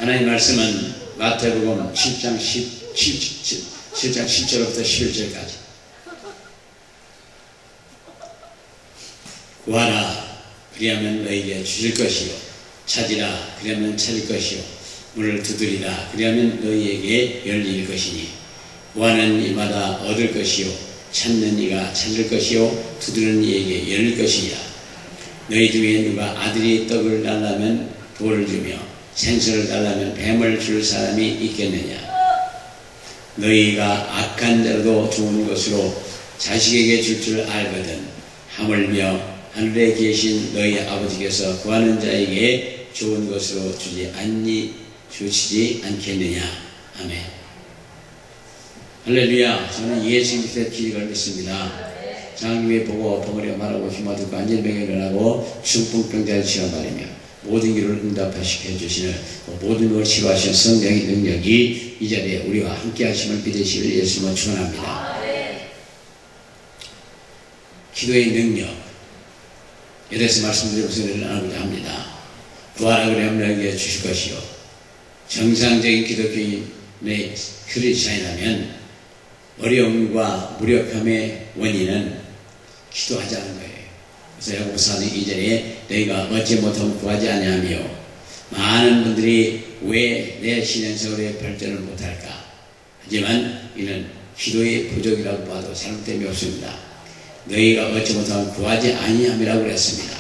하나님 말씀은 마태복음 7장 10절부터 11절까지 구하라 그리하면 너에게 주실 것이요 찾으라 그리하면 찾을 것이요 문을 두드리라 그리하면 너희에게 열릴 것이니 구하는 이마다 얻을 것이요 찾는 이가 찾을 것이요 두드리는 이에게 열릴 것이니라. 너희 중에 누가 아들이 떡을 달라면 돌을 주며 생선을 달라면 뱀을 줄 사람이 있겠느냐. 너희가 악한 자라도 좋은 것으로 자식에게 줄 줄 알거든 하물며 하늘에 계신 너희 아버지께서 구하는 자에게 좋은 것으로 주시지 않겠느냐. 아멘. 할렐루야. 저는 예수 그리스도의 기적을 믿습니다. 장님이 보고 벙어리가 말하고 휘마 듣고 안전병에 일어나고 중풍병자를 치료하며 모든 길을 응답하시게 해주시는 모든 걸 치료하시는 성령의 능력이 이 자리에 우리와 함께 하심을 믿으시길 예수님을 축원합니다. 기도의 능력 에 대해서 말씀드리면서 나누고자 합니다. 구하라 그러면 너에게 주실 것이요 정상적인 기독교인의 크리스찬이라면 어려움과 무력함의 원인은 기도하지 않은 거예요. 그래서 야고보서 2절에 너희가 얻지 못하면 구하지 아니하며 많은 분들이 왜 내 신앙생활에 발전을 못할까? 하지만 이는 기도의 부족이라고 봐도 잘못됨이 없습니다. 너희가 얻지 못하면 구하지 아니함이라고 그랬습니다.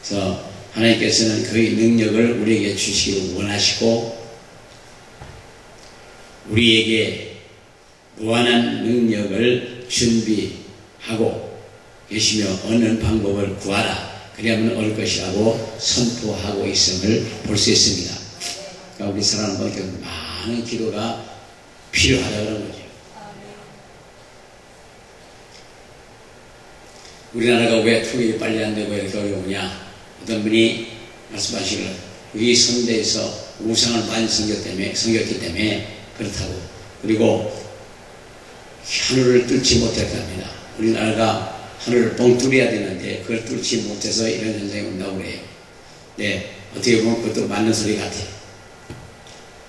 그래서 하나님께서는 그의 능력을 우리에게 주시기를 원하시고 우리에게 무한한 능력을 준비하고 계시며 얻는 방법을 구하라 그리하면 얻을 것이라고 선포하고 있음을 볼 수 있습니다. 그러니까 우리 사랑하는 분께 많은 기도가 필요하다는 거죠. 우리나라가 왜 통일이 빨리 안 되고 이렇게 어려우냐. 어떤 분이 말씀하시기를 이 성대에서 우상을 많이 섬겼기 때문에 그렇다고. 그리고 하늘을 뚫지 못했다 합니다. 우리나라가 하늘을 뻥 뚫어야 되는데 그걸 뚫지 못해서 이런 현상이 온다고 그래요. 네, 어떻게 보면 그것도 맞는 소리 같아요.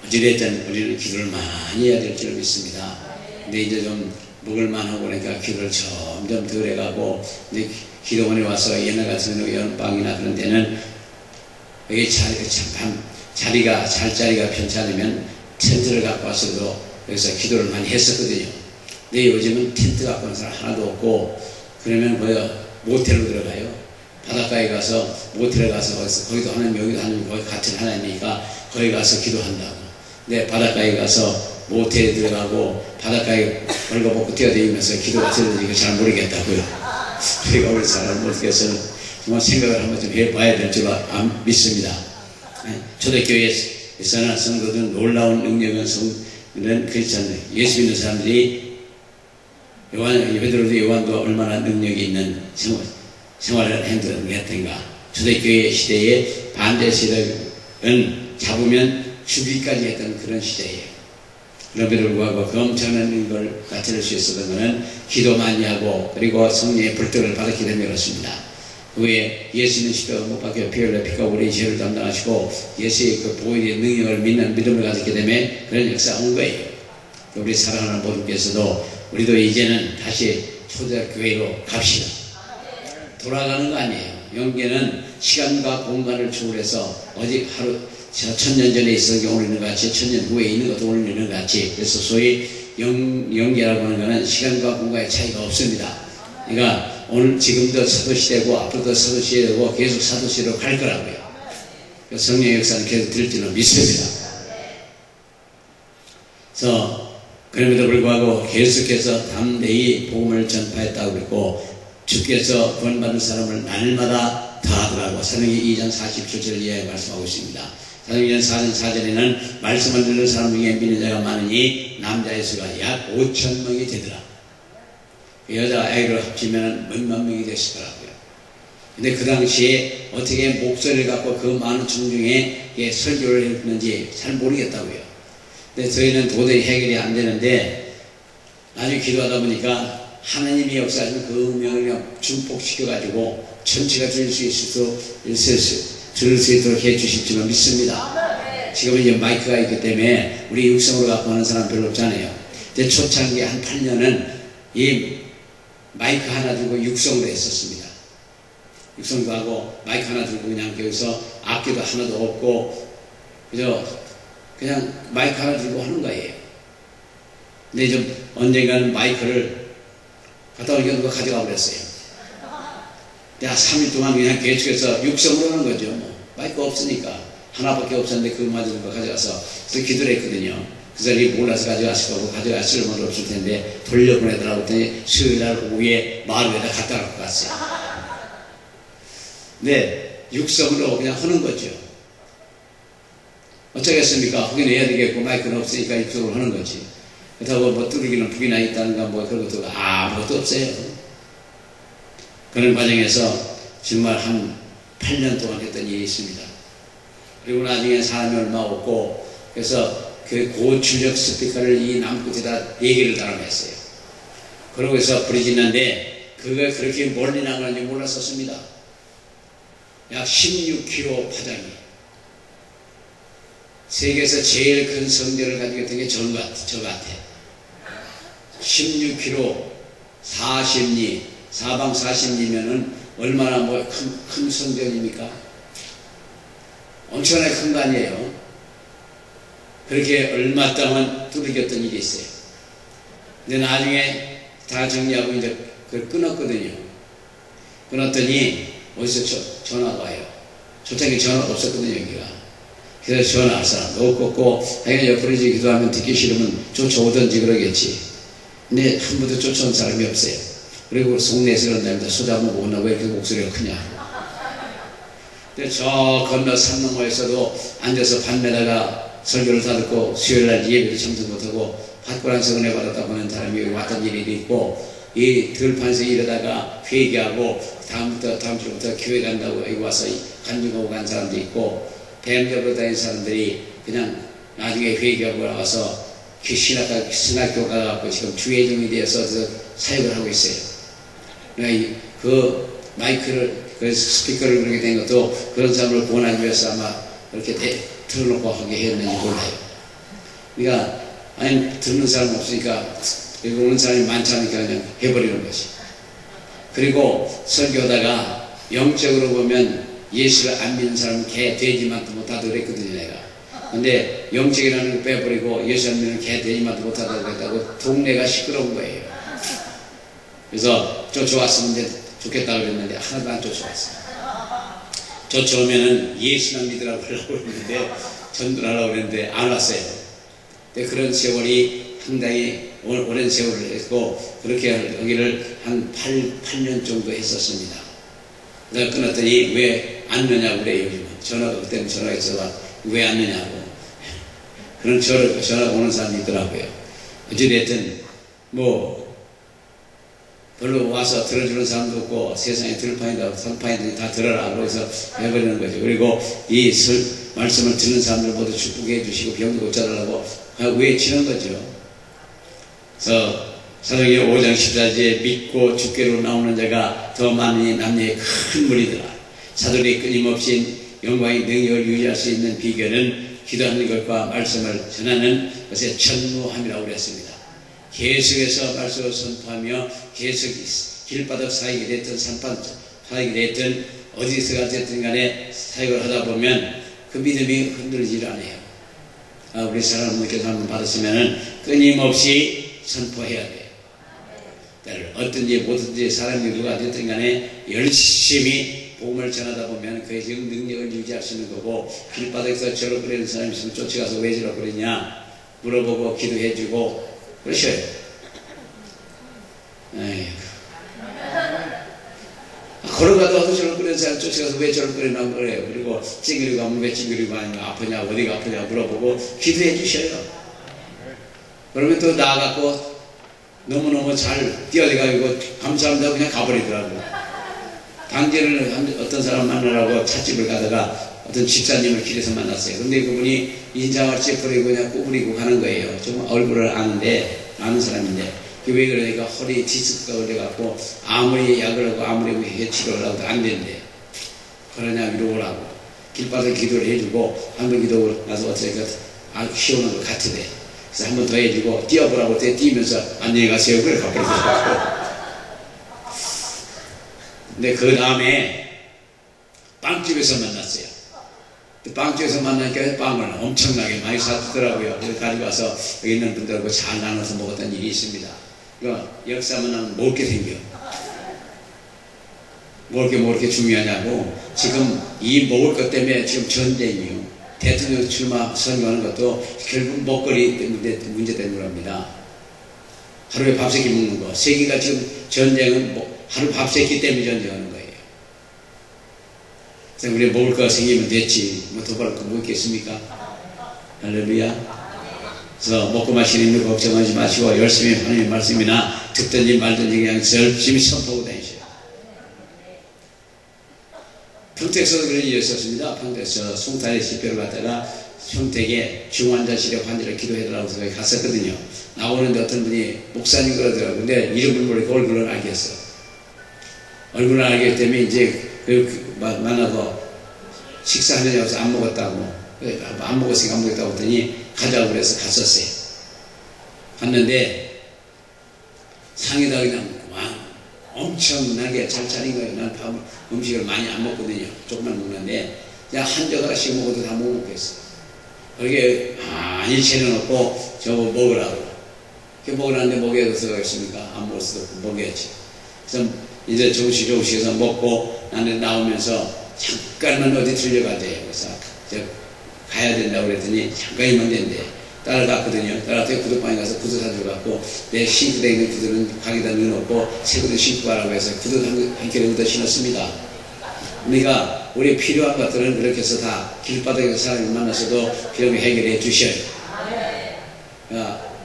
어찌됐든 우리는 기도를 많이 해야 될 줄 믿습니다. 근데 이제 좀 먹을만하고 그러니까 기도를 점점 덜 해가고 이제 기도원에 와서 옛날 같은 연방이나 그런 데는 여기 자리가 편찮으면 텐트를 갖고 와서도 여기서 기도를 많이 했었거든요. 근데 요즘은 텐트 갖고 오는 사람 하나도 없고 그러면 모텔로 들어가요. 바닷가에 가서 모텔에 가서 거기도 하나님 여기도 하나님 거기 같은 하나님이니까 거기 가서 기도한다고. 근데 바닷가에 가서 모텔에 들어가고 바닷가에 벌거벗고 뛰어다니면서 기도가 들어지니까 잘 모르겠다고요. 그러니까 우리 사람 모르겠어서 정말 생각을 한번 좀 해봐야 될 줄 믿습니다. 초대교회에서는 성도들은 놀라운 능력을 크리스찬들 예수 믿는 사람들이 베드로도 요한도 얼마나 능력이 있는 생활을 했던가. 초대교회 시대에 반대 세력은 잡으면 죽이기까지 했던 그런 시대예요. 그럼에도 불구하고 그 엄청난 걸 갖춰낼 수 있었던 것은 기도 많이 하고 그리고 성령의 불떡을 받았기 때문에 그렇습니다. 그 후에 예수는 십자가 못 박혀 피 흘려 피가 우리의 죄를 담당하시고 예수의 그 보혈의 능력을 믿는 믿음을 가졌기 때문에 그런 역사가 온 거예요. 우리 사랑하는 모두께서도 우리도 이제는 다시 초대교회로 갑시다. 돌아가는 거 아니에요. 영계는 시간과 공간을 초월해서 어디 하루 1000년 전에 있었던 경우는 있는 것 같이 1000년 후에 있는 것도 오늘 있는 것 같이 그래서 소위 영계라고 하는 것은 시간과 공간의 차이가 없습니다. 그러니까 오늘 지금도 사도시대고 앞으로도 사도시대고 계속 사도시대로 갈 거라고요. 성령의 역사는 계속 될 줄은 믿습니다. 그래서 그럼에도 불구하고 계속해서 담대히 복음을 전파했다고 그랬고 주께서 구원받은 사람을 날마다 더하더라고 사도행전 2장 47절을 이하에 말씀하고 있습니다. 사도행전 4장 4절에는 말씀을 듣는 사람 중에 믿는 자가 많으니 남자의 수가 약 5,000명이 되더라. 여자 아이를 합치면 몇만 명이 됐더라고요. 근데 그 당시에 어떻게 목소리를 갖고 그 많은 중중에 설교를 했는지 잘 모르겠다고요. 근데 저희는 도저히 해결이 안 되는데 나중에 기도하다 보니까 하나님이 역사하시는 그 음명을 그냥 증폭시켜가지고 전체가 들을 수 있도록 해주실 줄로 믿습니다. 지금은 이제 마이크가 있기 때문에 우리 육성으로 갖고 하는 사람 별로 없잖아요. 근데 초창기 한 8년은 이 마이크 하나 들고 육성도 했었습니다. 육성도 하고 마이크 하나 들고 그냥 여기서 악기도 하나도 없고 그냥 마이크 하나 들고 하는 거예요. 근데 좀 언젠가는 마이크를 갖다 오니까 누가 가져가 버렸어요. 내가 3일 동안 그냥 계속해서 육성으로 하는 거죠. 뭐. 마이크 없으니까 하나밖에 없었는데 그마저 누가 가져가서 그래서 기도를 했거든요. 그 사람이 몰라서 가져갔을 거고 가져갔을 쓸모도 없을 텐데 돌려보내더라고 했더니 수요일날 오후에 마을에다 갖다 놓고 갔어요. 근데 육성으로 그냥 하는 거죠. 어쩌겠습니까? 하긴 해야 되겠고 마이크는 없으니까 육성으로 하는 거지. 그렇다고 뭐 뚜르기는 북이나 있다는가 뭐 그런 것도 아무것도 없어요. 그런 과정에서 정말 한 8년 동안 했던 일이 있습니다. 그리고 나중에 사람이 얼마 없고 그래서 그 고출력 스피커를 이 나무끝에다 4개를 달아냈어요. 그러고 해서 부르짖는데 그게 그렇게 멀리 나가는지 몰랐었습니다. 약 16km 파장이. 세계에서 제일 큰 성전을 가지고 있던 게 저 같아. 16km 40리, 사방 40리면은 얼마나 뭐 큰 성전입니까? 엄청나게 큰 거 아니에요. 그렇게 얼마 동안 두들겼던 일이 있어요. 근데 나중에 다 정리하고 이제 그걸 끊었거든요. 끊었더니 어디서 전화가 와요. 초창기 전화가 없었거든요, 여기가. 그래서 전화할 사람도 없고, 당연히 옆으로 이제 기도하면 듣기 싫으면 쫓아오든지 그러겠지. 근데 한 번도 쫓아온 사람이 없어요. 그리고 속내에서 그런답니다. 소자 한번 보나 왜 이렇게 목소리가 크냐. 근데 저 건너 산 너머에서도 앉아서 밤에다가 설교를 다 듣고 수요일날 예배도 참석 못하고 받고란서 은혜 받았다 보는 사람이 왔던 일이 있고, 이 들판에서 이러다가 회개하고 다음 주부터 교회 간다고 여기 와서 간증하고 간 사람도 있고, 대학 잡으러 다니는 사람들이 그냥 나중에 회개하고 나와서 신학교 가갖고 지금 주회장이 되어서 사역을 하고 있어요. 그러니까 그 마이크를, 그 스피커를 그렇게 된 것도 그런 사람을 구원하기 위해서 아마 그렇게 틀어놓고 하게 했는지 몰라요. 그러니까, 아니, 듣는 사람 없으니까, 여기 오는 사람이 많지 않으니까 그냥 해버리는 거지. 그리고 설교하다가 영적으로 보면 예수를 안 믿는 사람은 개, 돼지만도 못하다고 그랬거든요, 내가. 근데 영적이라는 걸 빼버리고 예수 안 믿는 개, 돼지만도 못하다고 그랬다고 동네가 시끄러운 거예요. 그래서 쫓아왔으면 이제 좋겠다고 그랬는데 하나도 안 쫓아왔어요. 쫓아오면은 예수만 믿으라고 하려고 했는데, 전도하려고 했는데 안 왔어요. 근데 그런 세월이 상당히 오랜 세월을 했고, 그렇게 여기를 한 8년 정도 했었습니다. 내가 끊었더니 왜 안 넣냐고 그래요, 요즘은. 전화가 그때는 전화가 있어서 왜 안 넣냐고. 그런 전화가 오는 사람이 있더라고요. 어찌됐든, 뭐, 별로 와서 들어주는 사람도 없고, 세상에 들판이다, 선판이다, 다 들어라. 그래서 해버리는 거죠. 그리고 이 말씀을 듣는 사람들 모두 축복해 주시고 병도 고쳐달라고 외치는 거죠. 그래서 사도행전 5장 14절에 믿고 주께로 나오는 자가 더 많으니 남녀의 큰 무리더라. 사도들이 끊임없이 영광의 능력을 유지할 수 있는 비결은 기도하는 것과 말씀을 전하는 것의 전무함이라고 그랬습니다. 계속해서 말씀을 선포하며 계속 길바닥 사역이 됐든 산판 사역이 됐든 어디서가 됐든 간에 사역을 하다 보면 그 믿음이 흔들리질 않아요. 우리 사람님께서 한번 받았으면 끊임없이 선포해야 돼요. 어떤지 뭐든지 사람이 누가 됐든 간에 열심히 복음을 전하다 보면 그의 지금 능력을 유지할 수 있는 거고, 길바닥에서 저러버리는 사람이 있으면 쫓아가서 왜 저러버리냐 물어보고 기도해주고 그러셔요. 걸어가다가도 저러버리는 사람 쫓아가서 왜 저러버리나 그래요. 그리고 찡그리고 하면 왜 찡그리고 하냐, 아프냐, 어디가 아프냐 물어보고 기도해 주셔요. 그러면 또 나아갖고 너무너무 잘 뛰어내가지고 감사합니다 그냥 가버리더라고요. 당진을 어떤 사람 만나라고 찻집을 가다가 어떤 집사님을 길에서 만났어요. 근데 그분이 인상을 찌푸리고 그냥 꾸부리고 가는 거예요. 좀 얼굴을 아는 사람인데. 왜 그러니까 허리 디스크가 걸려갖고 아무리 약을 하고 아무리 치료를 하고도 안 된대. 그러냐 위로 오라고. 길바닥에 기도를 해주고 한 번 기도를 나서 어쩌니까 시원한 것 같으대. 그래서 한 번 더 해주고 뛰어보라고 때 뛰면서 안녕히 가세요. 그래 가버리더라고. 근데 그 다음에 빵집에서 만났어요. 빵집에서 만나니까 빵을 엄청나게 많이 사주더라고요. 그래서 가지고 와서 여기 있는 분들하고 잘 나눠서 먹었던 일이 있습니다. 그러니까 역사만 하면 먹을 게 생겨. 먹을 게 뭐 이렇게 중요하냐고. 지금 이 먹을 것 때문에 지금 전쟁이요. 대통령 출마 선거하는 것도 결국 먹거리 문제 때문에 합니다. 하루에 밥 3끼 먹는 거. 세계가 지금 전쟁은 하루 밥 3끼 때문에 전쟁하는 거예요. 그래서 우리 먹을 거 생기면 됐지. 뭐 더 벌 거 뭐 있겠습니까? 할렐루야. 그래서 먹고 마시는 거 걱정하지 마시고 열심히 하나님의 말씀이나 듣든지 말든지 그냥 열심히 선포하고 다니셔요. 평택에서도 그런 일이 있었습니다. 평택에서 송탄의 집회를 갔다가 평택에 중환자실에 환자를 기도해달라고 해서 거기 갔었거든요. 나오는데 어떤 분이 목사님 그러더라고요. 근데 이름을 모르고 얼굴을 알겠어. 얼굴을 알기 때문에 이제 만나서 식사하느냐고 해서 안 먹었다고. 안 먹었으니까 안 먹었다고 했더니 가자고 그래서 갔었어요. 갔는데 상에다 그냥 엄청나게 잘 차린 거예요. 난 음식을 많이 안 먹거든요. 조금만 먹는데 그냥 한 젓가락씩 먹어도 다 못 먹겠어. 그게 많이 차려놓고 저거 먹으라고. 그렇게 먹으라는데 먹여야 되겠습니까? 안 먹을 수도 없고 먹여야지. 그래서 이제 조금씩 해서 먹고 나는 나오면서 잠깐만 어디 들려가대요. 그래서 가야 된다고 그랬더니 잠깐이면 된대. 따라갔거든요. 따라갔더니 구두방에 가서 구두 사줘갖고 내 싱크대에 있는 구두는 가게다 넣어놓고 새 구두 신고 가라고 해서 구두 한 켤레 얻어 신었습니다. 우리가 우리 필요한 것들은 그렇게 해서 다 길바닥에서 사람을 만나서도 필요하면 해결해 주셔요.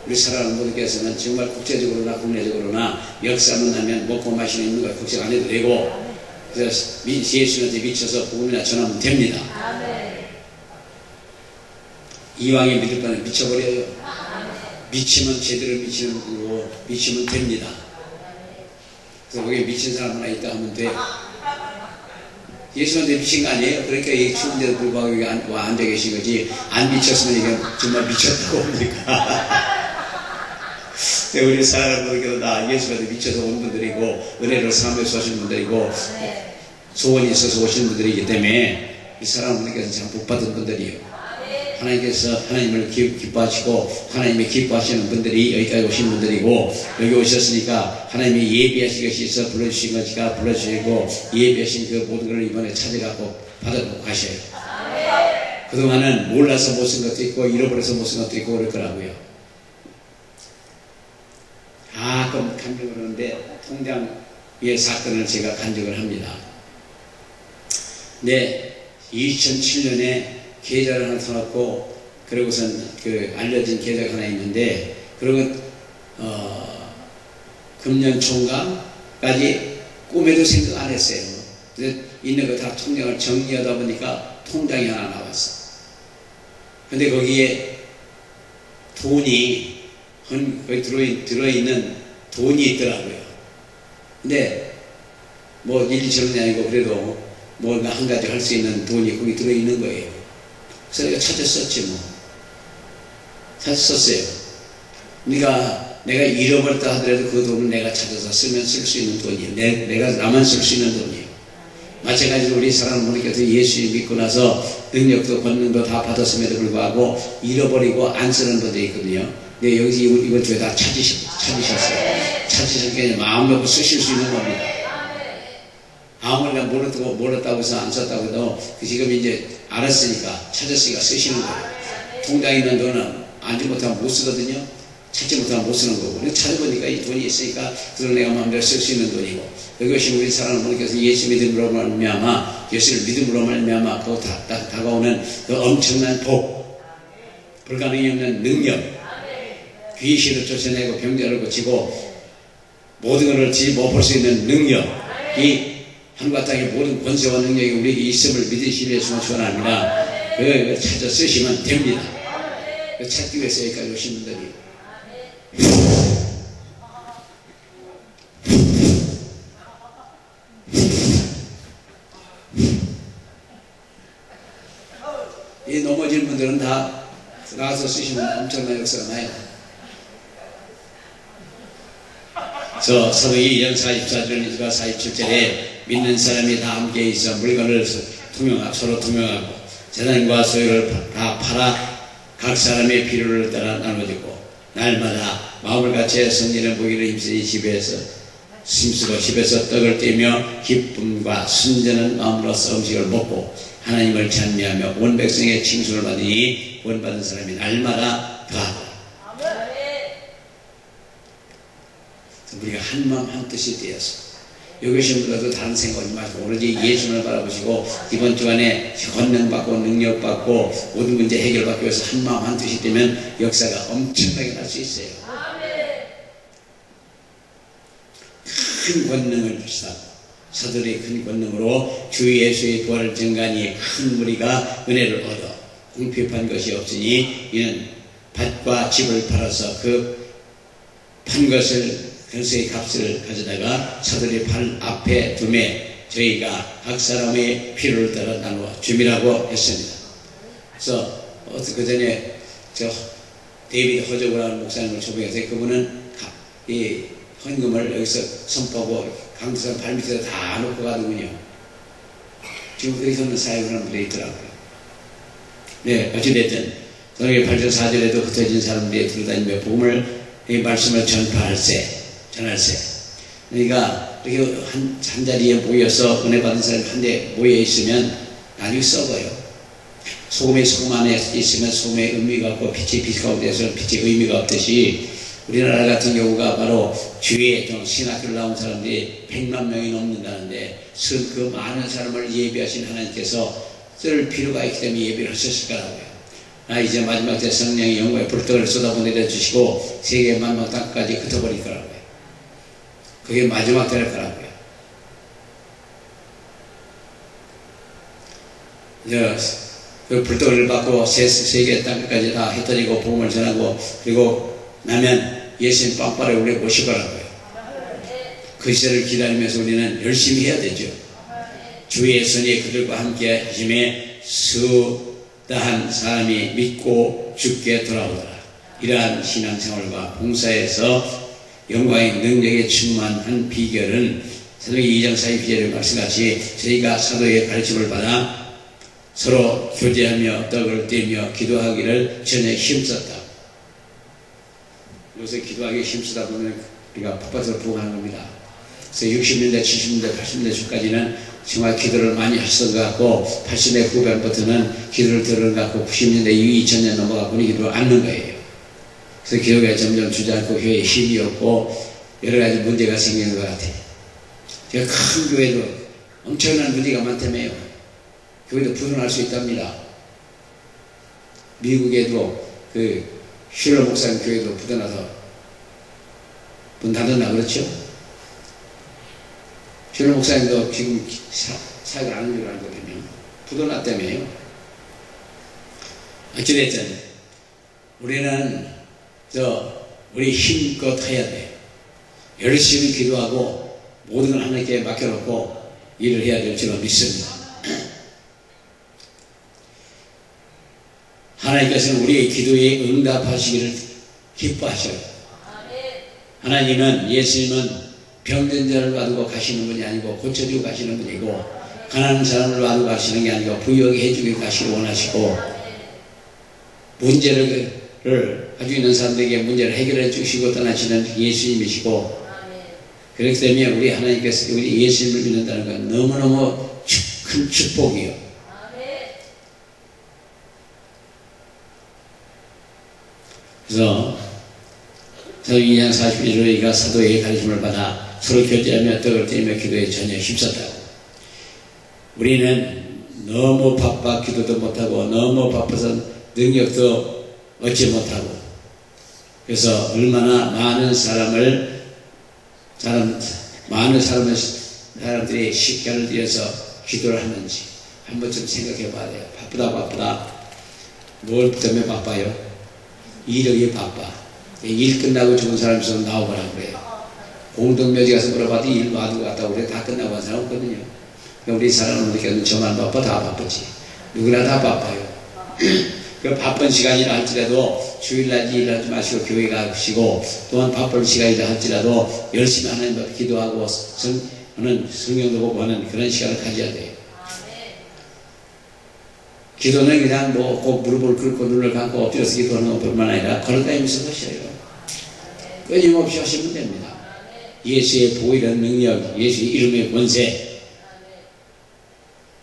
우리 사랑하는 분들께서는 정말 국제적으로나 국내적으로나 역사만 나면 먹고 마시는 있는 거 걱정 안 해도 되고 그래서 예수님한테 미쳐서 복음이나 전하면 됩니다. 이왕에 믿을 바는 미쳐버려요. 미치면 제대로 미치는 거고 미치면 됩니다. 그래서 거기에 미친 사람 하나 있다 하면 돼. 예수한테 미친 거 아니에요? 그러니까 이 추운데도 불구하고 여기 앉아 계신 거지. 안 미쳤으면 이게 정말 미쳤다고 합니까? 우리 사랑하는 분들께도 다 예수한테 미쳐서 온 분들이고 은혜를 사모해서 오신 분들이고 소원이 있어서 오신 분들이기 때문에 이 사랑하는 분들께서 참 복받은 분들이에요. 하나님께서 하나님을 기뻐하시고 하나님이 기뻐하시는 분들이 여기까지 오신 분들이고 여기 오셨으니까 하나님이 예비하신 것이 있어 불러주신 것이가 불러주시고 예비하신 그 모든 걸 이번에 찾아가고 받아보고 가셔요. 그동안은 몰라서 못 쓴 것도 있고 잃어버려서 못 쓴 것도 있고 그럴 거라고요. 가끔 간증을 하는데 통장의 사건을 제가 간증을 합니다. 네, 2007년에 계좌를 하나 사놓고 그러고선 그 알려진 계좌가 하나 있는데 그러고 금년 총각까지 꿈에도 생각 안 했어요. 그래서 있는 거 다 통장을 정리하다 보니까 통장이 하나 나왔어. 근데 거기에 돈이 거기 들어있는 돈이 있더라고요. 근데 뭐 일처럼이 아니고 그래도 뭔가 한 가지 할 수 있는 돈이 거기 들어있는 거예요. 그래서 내가 찾았었지 뭐. 찾았었어요. 그러니까 내가 잃어버렸다 하더라도 그 돈은 내가 찾아서 쓰면 쓸 수 있는 돈이에요. 내가 나만 쓸 수 있는 돈이에요. 마찬가지로 우리 사랑하는 분께서 예수 믿고 나서 능력도 권능도 다 받았음에도 불구하고 잃어버리고 안 쓰는 분들이 있거든요. 근데 여기서 이번 주에 다 찾으셨어요. 찾으셨기에 마음 놓고 쓰실 수 있는 겁니다. 아무리 몰랐다고 해서 안 썼다고 해도 지금 이제 알았으니까 찾았으니까 쓰시는 거예요. 통장에 있는 돈은 알지 못하면 못 쓰거든요. 찾지 못하면 못 쓰는 거고. 찾아보니까 이 돈이 있으니까 그걸 내가 마음대로 쓸 수 있는 돈이고. 여기 오신 우리 사랑하는 분께서 예수 믿음으로 말미암아 예수를 믿음으로 말미암아 그 다가오는 그 엄청난 복, 불가능이 없는 능력, 귀신을 쫓아내고 병자를 고치고 모든 것을 못 볼 수 있는 능력, 이 하늘과 땅의 모든 권세와 능력이 우리에게 있음을 믿으시기 위해서 축원합니다. 그걸 찾아 쓰시면 됩니다. 찾기 위해서 여기까지 오신 분들이 성도들은 다 나와서 쓰시면 엄청난 역사가 나요. 그래서 사도기 2장 44절 47절에 믿는 사람이 다 함께 있어 물건을 서로 투명하고 재산과 소유를 다 팔아 각 사람의 필요를 따라 나눠주고 날마다 마음을 같이 성전의 보기를 힘쓰고 집에서 떡을 떼며 기쁨과 순전한 마음으로써 음식을 먹고 하나님을 찬미하며 온 백성의 칭송을 받으니 구원받은 사람이 날마다 더하더라. 우리가 한마음 한뜻이 되어서 여기 오신 분들도 다른 생각하지 마시고 오로지 예수님을 바라보시고 이번 주간에 권능받고 능력받고 모든 문제 해결받기 위해서 한마음 한뜻이 되면 역사가 엄청나게 날 수 있어요. 큰 권능을 발사하고 사도의 큰 권능으로 주 예수의 부활을 증거하니 큰 무리가 은혜를 얻어 궁핍한 것이 없으니 이는 밭과 집을 팔아서 그 판 것을 근세의 값을 가져다가 사도의 발 앞에 두매 저희가 각 사람의 필요를 따라 나누어 줌이라고 했습니다. 그래서 그 전에 저 데이비드 허저브라는 목사님을 초빙해서 그분은 이 헌금을 여기서 선포하고 강도산 발밑에서 다 놓고 가더군요. 지금 그렇게 하는 사역을 하는 분들이 있더라고요. 네, 어찌됐든 저녁에 8절 4절에도 흩어진 사람들이 들어다니며 복음을 이 말씀을 전할세. 그러니까 이렇게 한 자리에 모여서 은혜 받은 사람이 한데 모여 있으면 나중에 썩어요. 소금이 소금 안에 있으면 소금의 의미가 없고 빛이 빛 가운데서 빛의 의미가 없듯이 우리나라 같은 경우가 바로 주위에 좀 신학교를 나온 사람들이 100만 명이 넘는다는데 그 많은 사람을 예비하신 하나님께서 쓸 필요가 있기 때문에 예비를 하셨을 거라고요. 이제 마지막 때 성령의 영광의 불떡을 쏟아보내 주시고 세계 만방 땅까지 흩어버릴 거라고요. 그게 마지막 때일 거라고요. 그 불떡을 받고 세계 땅까지 다 흩어지고 복음을 전하고 그리고 나면 예수님 빵빠레 우리 모실 거라고요. 그 시대를 기다리면서 우리는 열심히 해야 되죠. 주 예수님이 그들과 함께 하심에 수다한 사람이 믿고 죽게 돌아오더라. 이러한 신앙생활과 봉사에서 영광의 능력에 충만한 비결은 사도기 2장 42절의 말씀같이 저희가 사도의 가르침을 받아 서로 교제하며 떡을 떼며 기도하기를 전혀 힘썼다. 요새 기도하기 힘쓰다 보면 우리가 바빠서 부흥하는 겁니다. 그래서 60년대, 70년대, 80년대 초까지는 정말 기도를 많이 하셨던 것 같고 80년대 후반부터는 기도를 들은 것 같고 90년대 이후 2000년 넘어가고는 기도를 않는 거예요. 그래서 기도가 점점 주저앉고 교회에 힘이 없고 여러 가지 문제가 생기는 것 같아요. 제가 큰 교회도 엄청난 문제가 많다며요. 교회도 부흥할 수 있답니다. 미국에도 그 슐러 목사님 교회도 부도나서 문 닫았나 그렇죠? 슐러 목사님도 지금 사역을 안 하는 줄 알거든요. 부도났다며요. 어찌됐든 우리는 우리 힘껏 해야 돼요. 열심히 기도하고 모든 걸 하나님께 맡겨놓고 일을 해야 될 줄로 믿습니다. 하나님께서는 우리의 기도에 응답하시기를 기뻐하셔요. 하나님은 예수님은 병든 자를 놔두고 가시는 분이 아니고 고쳐주고 가시는 분이고 가난한 사람을 놔두고 가시는 게 아니고 부유하게 해주고 가시길 원하시고 문제를 가지고 있는 사람들에게 문제를 해결해 주시고 떠나시는 예수님이시고 그렇기 때문에 우리 하나님께서 우리 예수님을 믿는다는 건 너무너무 큰 축복이요. 그래서 사도기 2장 41절에 우리가 사도의 가르침을 받아 서로 교제하며 떡을 떼며 기도에 전혀 힘썼다고. 우리는 너무 바빠 기도도 못하고 너무 바빠서 능력도 얻지 못하고 그래서 얼마나 많은 사람들이 시간을 들여서 기도를 하는지 한 번쯤 생각해 봐야 돼요. 바쁘다. 뭘 때문에 바빠요? 일이 바빠. 일 끝나고 죽은 사람 있으면 나오거라 그래요. 공동묘지 가서 물어봐도 일 놔두고 갔다고 그래. 다 끝나고 한 사람 없거든요. 그러니까 우리 사람은 느끼는 저만 바빠 다 바쁘지. 누구나 다 바빠요. 그 바쁜 시간이라 할지라도 주일날 일하지 마시고 교회 가시고 또한 바쁜 시간이라 할지라도 열심히 하나님 앞에 기도하고 성경도 보고 하는 그런 시간을 가져야 돼요. 기도는 그냥 뭐 꼭 무릎을 꿇고 눈을 감고 엎드려서 기도하는 것뿐만 아니라 걸어다니면서 하셔요. 끊임없이 하시면 됩니다. 예수의 보이는 능력, 예수의 이름의 권세,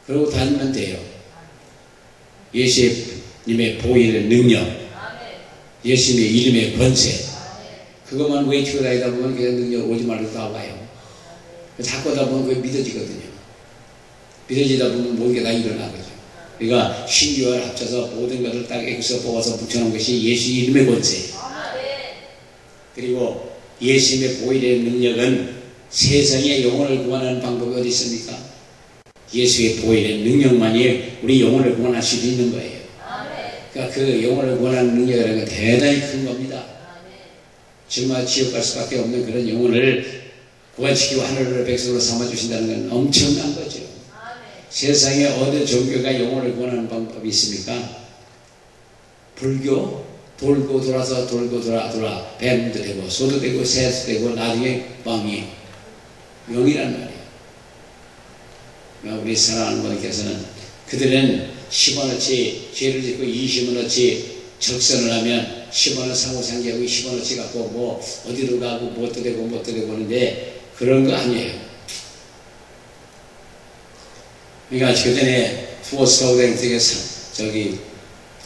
그러고 다니면 돼요. 예수님의 보이는 능력, 예수님의 이름의 권세, 그것만 외치고 다니다 보면 그냥 능력 오지 말고 다 와요. 자꾸 하다 보면 그게 믿어지거든요. 믿어지다 보면 모든 게 다 일어나거든요. 그러니까 신규와 합쳐서 모든 것을 딱 여기서 뽑아서 붙여놓은 것이 예수 이름의 권세. 그리고 예수님의 보이는 능력은 세상의 영혼을 구원하는 방법이 어디 있습니까? 예수의 보이는 능력만이 우리 영혼을 구원할 수 있는 거예요. 그러니까 그 영혼을 구원하는 능력이라는 건 대단히 큰 겁니다. 정말 지옥 갈 수밖에 없는 그런 영혼을 구원시키고 하늘의 백성으로 삼아주신다는 건 엄청난 거죠. 세상에 어느 종교가 영혼을 구원하는 방법이 있습니까? 불교? 돌고 돌아서 돌고 돌아 뱀도 되고 소도 되고 새도 되고 나중에 왕이 영이란 말이에요. 우리 사랑하는 분께서는 그들은 10원어치 죄를 짓고 20원어치 적선을 하면 10원을 상호상제하고 20원어치 갖고 뭐 어디로 가고 뭣도 되고 뭣도 되고 하는데 그런 거 아니에요. 그러니까 그 전에 투어스카우트 저기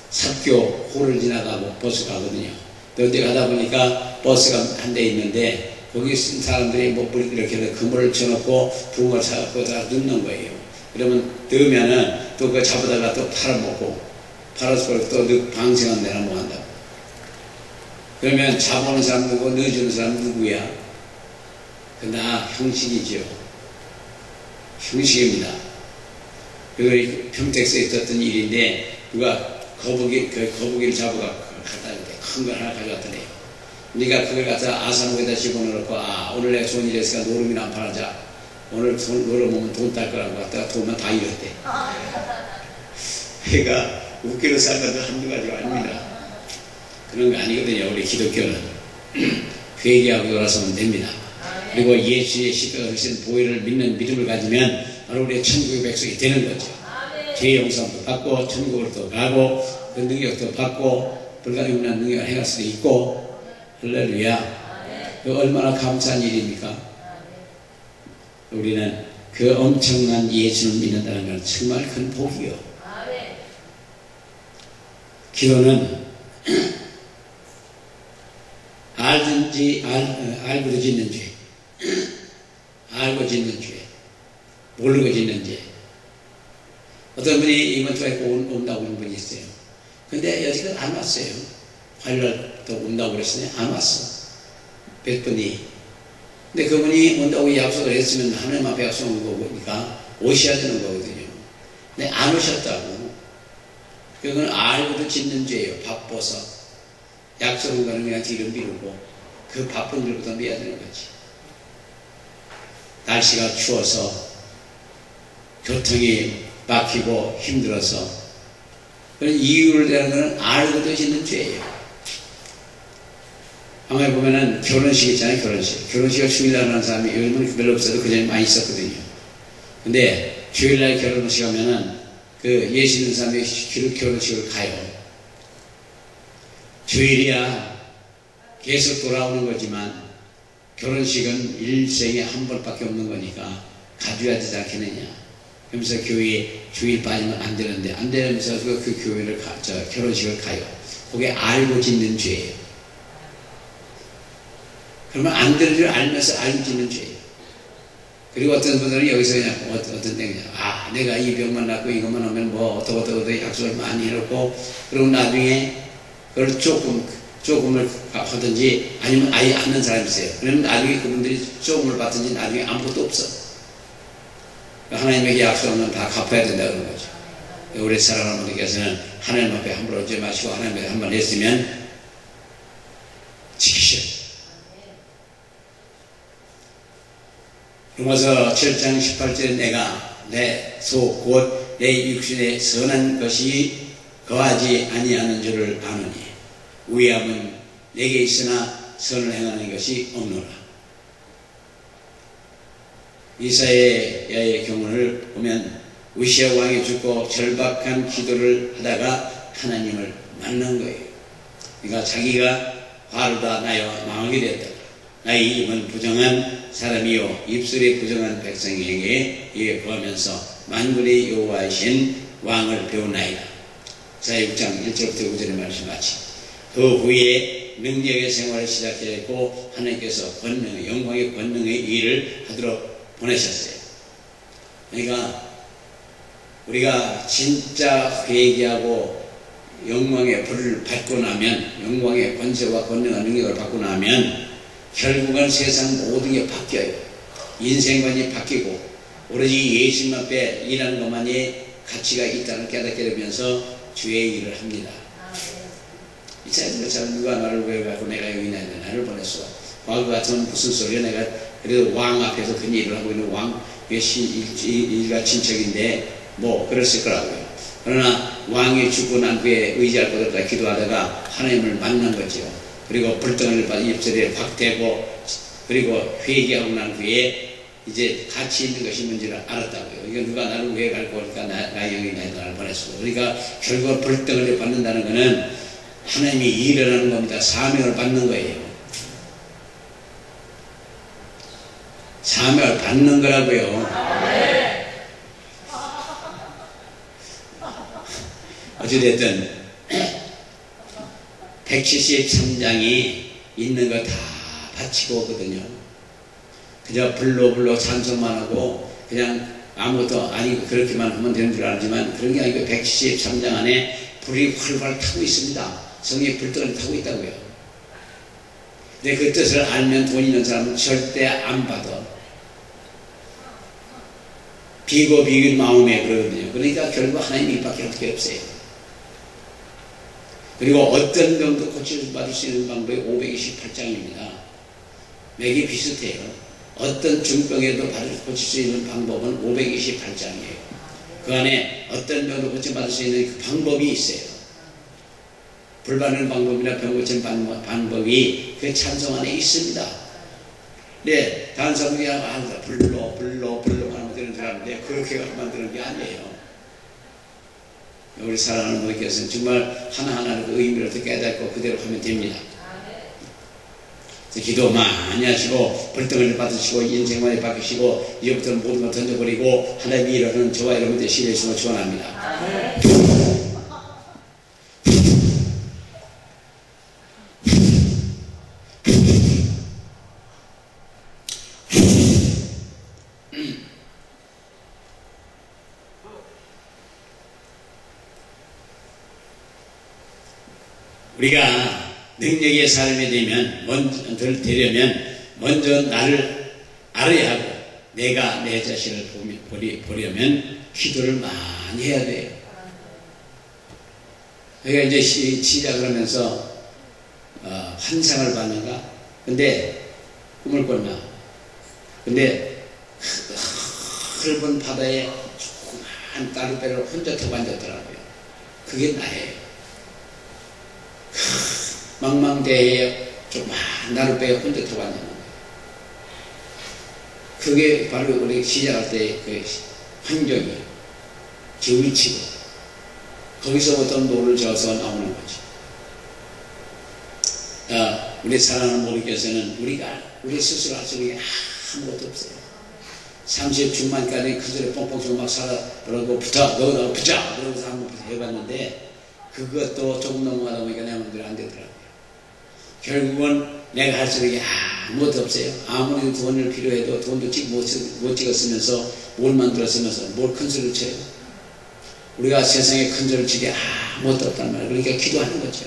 삽교 호를 지나가고 버스 가거든요. 그런데 가다 보니까 버스가 한 대 있는데 거기 쓴 사람들이 뭐 이렇게 그물을 쳐놓고 붕어를 사갖고 다 넣는 거예요. 그러면 넣으면은 또 그거 잡아다가 또 팔아먹고 팔아서 또 방생한 데나 뭐 한다고. 그러면 잡아오는 사람 누구 넣어주는 사람 누구야? 나 형식이죠. 형식입니다. 그거 평택서에 있었던 일인데 누가 거북이를 잡아가 갖다 줬대. 큰 걸 하나 가져왔더니. 그러니까 그걸 갖다 아산호에다 집어넣고, 오늘 내가 좋은 일 했으니까 노름이나 안 팔아자. 오늘 노름 오면 돈 딸 거라고 갖다가 돈만 다 잃었대. 그러니까 웃기는 살다도 한두 가지가 아닙니다. 그런 거 아니거든요. 우리 기독교는. 그 얘기하고 돌아서면 됩니다. 그리고 예수의 십자가 되신 보혈을 믿는 믿음을 가지면 바로 우리의 천국의 백성이 되는 거죠. 죄 용서도 받고 천국으로 또 가고 그 능력도 받고 불가능한 능력을 행할 수도 있고 할렐루야. 그 얼마나 감사한 일입니까? 우리는 그 엄청난 예수를 믿는다는 건 정말 큰 복이요. 기도는 알고도 짓는 죄, 알고 짓는 죄, 모르고 짓는 죄. 어떤 분이 이번 주에 온다고 하는 분이 있어요. 근데 여지까지 안 왔어요. 화요일 또 온다고 그랬으니 안 왔어. 몇 분이. 근데 그분이 온다고 약속을 했으면 하나님 앞에 약속한 거니까 오셔야 되는 거거든요. 근데 안 오셨다고. 그건 알고도 짓는 죄예요. 바빠서. 약속한 거는 그냥 뒤로 미루고 그 바쁜 일부터 미야 되는 거지. 날씨가 추워서 교통이 막히고 힘들어서 그런 이유를 대는 것은 알고도 짓는 죄예요. 아마 보면은 결혼식 있잖아요. 결혼식을 주일날 하는 사람이 요즘은 별로 없어도 그전에 많이 있었거든요. 근데 주일날 결혼식 하면은 그 예수 있는 사람이 결혼식을 가요. 주일이야 계속 돌아오는 거지만 결혼식은 일생에 한 번밖에 없는 거니까 가져야 되지 않겠느냐. 그러면서 교회에 주일 빠지면 안 되는데 안 되면서 그 교회를 결혼식을 가요. 그게 알고 짓는 죄예요. 그러면 안 되는 줄 알면서 알고 짓는 죄예요. 그리고 어떤 분들은 여기서 그냥 어떤 때 그냥 내가 이 병만 낫고 이것만 하면 뭐 어떠고 약속을 많이 해놓고 그리고 나중에 그걸 조금을 하든지 아니면 아예 하는 사람이 있어요. 그러면 나중에 그분들이 조금을 받든지 나중에 아무것도 없어. 하나님에게 약속하면 다 갚아야 된다 그런 거죠. 우리 사랑하는 분들께서는 하나님 앞에 함부로 오지 마시고 하나님 앞에 한번 했으면 지키셔. 로마서 7장 18절에 내가 내 소 곧 내 육신의 선한 것이 거하지 아니하는 줄을 아느니 우애함은 내게 있으나 선을 행하는 것이 없노라. 이사야의 경우를 보면 우시아 왕이 죽고 절박한 기도를 하다가 하나님을 만난 거예요. 그러니까 자기가 화르다 나여 망하게 되었다. 나의 입은 부정한 사람이요 입술이 부정한 백성에게 이에 구하면서 만군의 여호와이신 왕을 배우나이다. 이사야 6장 1절부터 9절의 말씀 같이 그 후에 능력의 생활을 시작했고 하나님께서 권능의 영광의 권능의 일을 하도록 보내셨어요. 그러니까 우리가 진짜 회개하고 영광의 불을 받고 나면, 영광의 권세와 권능과 능력을 받고 나면 결국은 세상 모든 게 바뀌어요. 인생관이 바뀌고 오로지 예수님 앞에 일하는 것만이 가치가 있다는 깨닫게 되면서 주의 일을 합니다. 이 사람 누가 나를 왜 갖고 내가 여기 있나 했는데 나를 보냈어. 과거 같으면 무슨 소리야. 내가 그래도 왕 앞에서 그 일을 하고 있는 왕 일가 친척인데 뭐 그랬을 거라고요. 그러나 왕이 죽고 난 후에 의지할 것 없다 기도하다가 하나님을 만난 거죠. 그리고 불덩이를 받아 입술에 박대고 그리고 회개하고 난 후에 이제 가치 있는 것이 뭔지를 알았다고요. 이거 누가 나를 왜 갈고 하니까 나의 영이 나를 보냈어. 그러니까 결국 불덩이를 받는다는 것은 하나님이 일을 하는 겁니다. 사명을 받는 거예요. 사명을 받는 거라고요. 어찌됐든 173장이 있는 거 다 바치고 오거든요. 그저 불로 찬송만 하고 그냥 아무것도 아니고 그렇게만 하면 되는 줄 알지만 그런 게 아니고 173장 안에 불이 활활 타고 있습니다. 성의 불덩이를 타고 있다고요. 근데 그 뜻을 알면 돈 있는 사람은 절대 안 받아. 비긴 마음에 그러거든요. 그러니까 결국 하나님 입밖에 어떻게 없어요. 그리고 어떤 병도 고쳐받을 수 있는 방법이 528장입니다. 맥이 비슷해요. 어떤 중병에도 고칠 수 있는 방법은 528장이에요. 그 안에 어떤 병도 고쳐받을 수 있는 그 방법이 있어요. 불 받는 방법이나 병 고치는 방법이 그 찬송 안에 있습니다. 네, 다른 사람들이 불로 하는 되는 줄 아는데 그렇게 만드는 게 아니에요. 우리 사랑하는 분께서는 정말 하나하나 그 의미를 어떻게 깨닫고 그대로 하면 됩니다. 기도 많이 하시고 불덩이를 받으시고 인생만을 바꾸시고 이제부터는 모든 걸 던져버리고 하나님이 일하는 저와 여러분들의 시를 있음을 축원합니다. 우리가 능력의 삶이 되려면 먼저 나를 알아야 하고 내가 내 자신을 보려면 기도를 많이 해야 돼요. 그러니까 이제 시작을 하면서 환상을 봤는가? 근데 꿈을 꿨나? 근데 넓은 바다에 조그만 따르배를 혼자 타고 앉았더라고요. 그게 나예요. 망망대해에 조그만 나룻배에 혼자 타고 앉는 거예요. 그게 바로 우리 시작할 때 그 환경이에요. 그 위치고 거기서부터 노를 저어서 나오는 거죠. 우리 사랑하는 모르께서는 우리 스스로 할 수 있는 게 아무것도 없어요. 30중만까지 그들의 뻥뻥 막 살아 그러고 너 붙자 그러고서 한번 해봤는데 그것도 조금 넘어가다 보니까 내 마음대로 안 되더라고요. 결국은 내가 할 수 있는 게 아무것도 없어요. 아무리 돈을 필요해도 돈도 못 찍었으면서 뭘 만들었으면서 뭘 큰 소리를 쳐요. 우리가 세상에 큰 소리를 치게 아무것도 없단 말이에요. 그러니까 기도하는 거죠.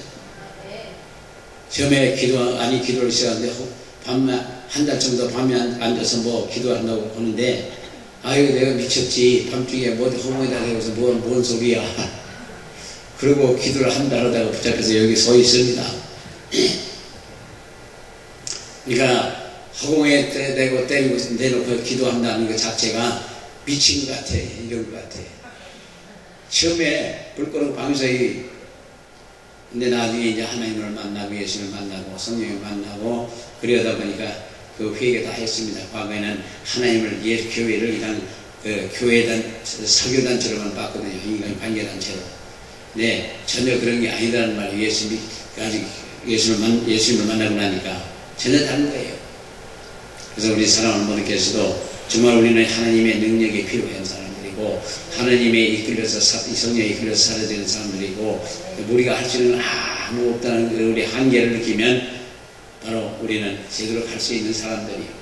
처음에 기도를 시작하는데 한 달 정도 밤에 앉아서 뭐 기도한다고 하는데 아유 내가 미쳤지. 밤중에 뭐 허공에다 대고서 뭔 소리야. 그리고 기도를 한 달 하다가 붙잡혀서 여기 서 있습니다. 그러니까 허공에 대고 때리고 내놓고 기도한다는 것 자체가 미친 것 같아. 이런 것 같아. 처음에 불 끄고 방서히 근데 나중에 이제 하나님을 만나고 예수를 만나고 성령을 만나고 그러다 보니까 그 회개 다 했습니다. 과거에는 하나님을 교회를 그냥 그 교회단 설교단체로만 봤거든요. 인간 관계단체로. 네, 전혀 그런 게 아니라는 말이에요. 아직 예수님을 만나고 나니까 전혀 다른 거예요. 그래서 우리 사랑하는 분들께서도 정말 우리는 하나님의 능력이 필요한 사람들이고 하나님의 이끌려서 성령에 이끌려서 살아야 되는 사람들이고 우리가 할 수 있는 아무 없다는 우리 한계를 느끼면 바로 우리는 제대로 할 수 있는 사람들이에요.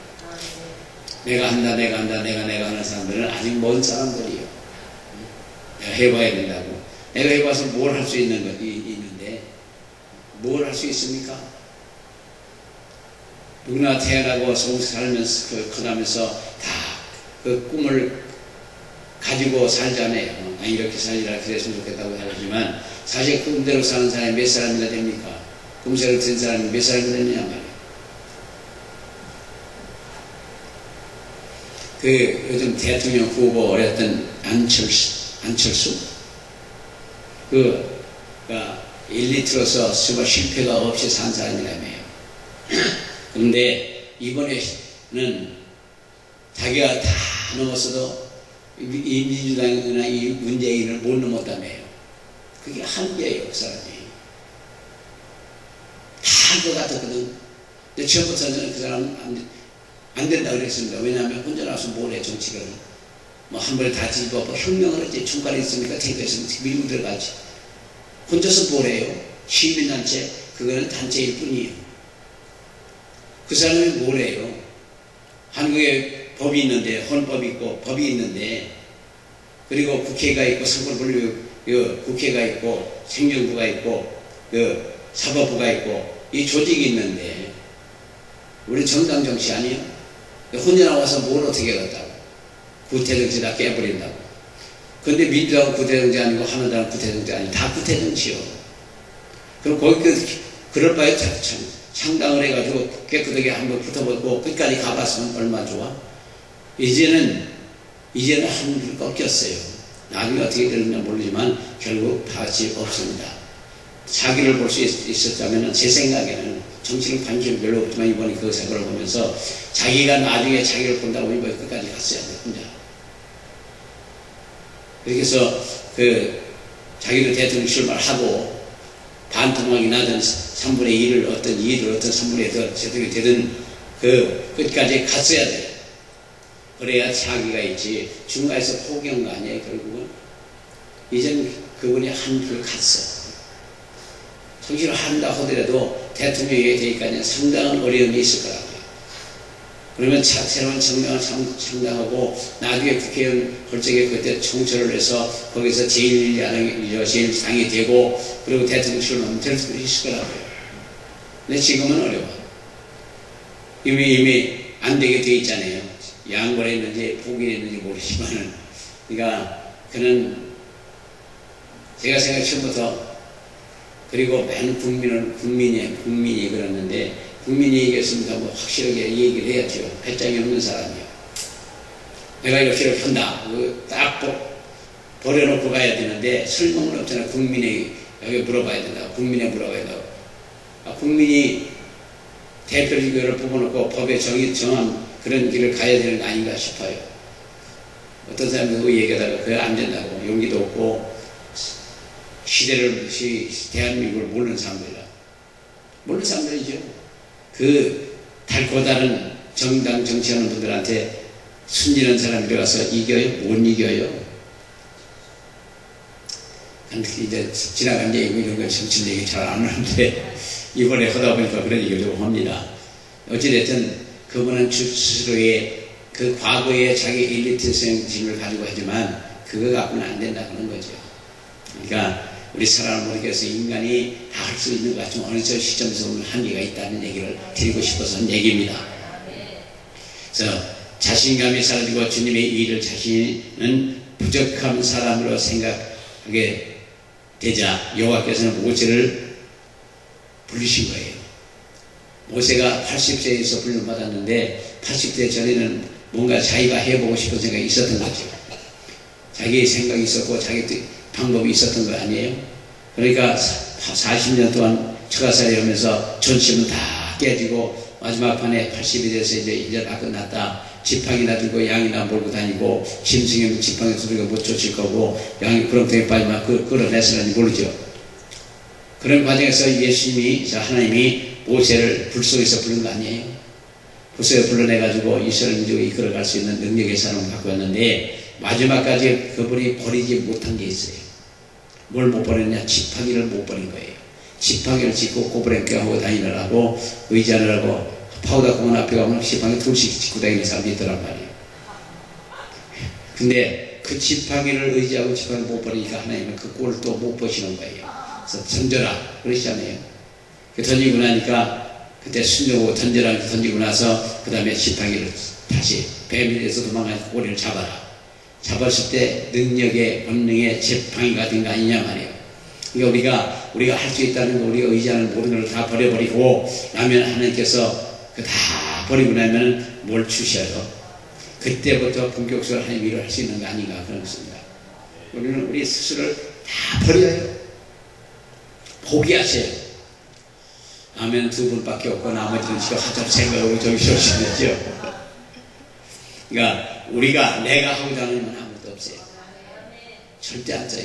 내가 하는 사람들은 아직 먼 사람들이에요. 내가 해봐야 된다고. 내가 해봐서 뭘 할 수 있는 것 있는데 뭘 할 수 있습니까? 누구나 태어나고 살면서 커가면서 다 그 꿈을 가지고 살잖아요. 이렇게 살리라 그랬으면 좋겠다고 하지만 사실 꿈대로 사는 사람이 몇 사람이나 됩니까? 꿈새로 든 사람이 몇 사람이나 되느냐 말이에요. 그 요즘 대통령 후보였던 안철수 그가 엘리트로서 정말 실패가 없이 산 사람이라며요. 그런데 이번에는 자기가 다 넘었어도 이 민주당이나 이 문재인을 못 넘었다며요. 그게 한계예요. 그 사람이 다 할 것 같았거든. 근데 처음부터는 그 사람은 안 된다고 그랬습니다. 왜냐하면 혼자 나와서 뭘 해, 정치를. 뭐 한 번에 다 뒤집어 혁명을 했지. 중간에 있으니까 대표에서 밀고 들어가지. 혼자서 뭘 해요? 시민단체, 그거는 단체일 뿐이에요. 그 사람이 뭘 해요? 한국에 법이 있는데, 헌법이 있고, 법이 있는데, 그리고 국회가 있고, 상권분류, 국회가 있고, 행정부가 있고, 사법부가 있고, 이 조직이 있는데, 우리 정당 정치 아니에요? 혼자 나와서 뭘 어떻게 하겠다고. 구태정치 다 깨버린다고. 근데 민주당은 구태정치 아니고, 하나당은 구태정치 아니고, 다 구태정치요. 그럼 거기 그럴 바에 창당을 해가지고 깨끗하게 한번 붙어보고 끝까지 가봤으면 얼마나 좋아? 이제는 한줄 꺾였어요. 나중에 어떻게 되는지 모르지만 결국 다시 없습니다. 자기를 볼 수 있었다면 제 생각에는 정치는 관심이 별로 없지만 이번에 그 생각을 보면서 자기가 나중에 자기를 본다고 이번에 끝까지 갔어야 돼요. 혼자. 그래서 자기는 대통령 출마하고 반토막이 나든 3분의 1을 어떤 2를 어떤 3분의 1을 어떻게 되든 끝까지 갔어야 돼요. 그래야 자기가 있지. 중간에서 포기한 거 아니에요, 결국은. 이제는 그분이 한 줄 갔어. 정치를 한다 하더라도 대통령이 되니까 상당한 어려움이 있을 거라고요. 그러면 새로운 정당을 창당하고 나중에 국회의원 홀짝에 그때 총선을 해서 거기서 제일 상이 되고 그리고 대통령 출마하면 될 수 있을 거라고요. 근데 지금은 어려워. 이미 안 되게 돼 있잖아요. 양보를 했는지 포기를 했는지 모르지만은. 그러니까 그는 제가 생각 처음부터 그리고 많은 국민이 그러는데 국민이 얘기했으니까 뭐 확실하게 얘기를 해야죠. 배짱이 없는 사람이요. 내가 이렇게 한다. 딱 버려놓고 가야 되는데 설명은 없잖아. 국민에게 여기 물어봐야 된다고. 국민에 물어봐야 된다고. 국민이 대표직을 뽑아놓고 법에 정한 그런 길을 가야 되는 거 아닌가 싶어요. 어떤 사람들 그 얘기하다가 그게 안 된다고. 용기도 없고 대한민국을 모르는 사람들이라. 모르는 사람들이죠. 달고 다른 정당 정치하는 분들한테 순진한 사람이 들어가서 이겨요? 못 이겨요. 이제 지나간 얘기고 이런 거 정치 얘기 잘 안 하는데 이번에 하다 보니까 그런 얘기를 좀 합니다. 어찌됐든 그분은 스스로의 그 과거의 자기 엘리트성 짐을 가지고 하지만 그거 갖고는 안 된다 그런 거죠. 그러니까 우리 사랑하는 분께서 인간이 다 할 수 있는 것 같지만 어느 시점에서 보면 한계가 있다는 얘기를 드리고 싶어서 한 얘기입니다. 그래서 자신감이 사라지고 주님의 일을 자신은 부족한 사람으로 생각하게 되자 여호와께서는 모세를 부르신 거예요. 모세가 80세에서 불륜받았는데 80세 전에는 뭔가 자기가 해보고 싶은 생각이 있었던 거죠. 자기의 생각이 있었고 자기 방법이 있었던 거 아니에요? 그러니까 40년 동안 처가살이 하면서 전심은 다 깨지고 마지막 판에 80이 돼서 이제 다 끝났다. 지팡이나 들고 양이나 몰고 다니고 짐승이면 지팡이 두들겨 못 쫓을 거고 양이 구렁텅이에 빠지면 끌어내서는지 모르죠. 그런 과정에서 예수님이 하나님이 모세를 불 속에서 부른 거 아니에요? 불 속에 불러내가지고 이스라엘 민족을 이끌어갈 수 있는 능력의 사람을 갖고 왔는데 마지막까지 그분이 버리지 못한 게 있어요. 뭘 못 버렸냐? 지팡이를 못 버린 거예요. 지팡이를 짚고 고브랭크 하고 다니느라고 의지하느라고 파우더 공원 앞에 가면 지팡이 둘씩 짚고 다니는 사람이 있더란 말이에요. 근데 그 지팡이를 의지하고 지팡이를 못 버리니까 하나님은 그 꼴을 또 못 보시는 거예요. 그래서 던져라 그러시잖아요. 던지고 나니까 그때 순종하고 던져라 던지고 나서 그 다음에 지팡이를 다시 뱀에서 도망가서 꼬리를 잡아라. 잡았을 때 능력의 본능의 지팡이가 된 거 아니냐 말이에요. 그러니까 우리가 할 수 있다는 거, 우리가 의지하는 모든 걸 다 버려버리고 나면 하나님께서 그 다 버리고 나면 뭘 주셔요? 그때부터 본격적으로 하나님 일을 할 수 있는 거 아닌가 그런 것입니다. 우리는 우리 스스로를 다 버려요. 포기하세요. 아멘 두 분밖에 없고 나머지는 지금 한참 생각하고 저기 쉬시겠죠. 그러니까 우리가 내가 하고자 하는 건 아무것도 없어요. 절대 안 써요.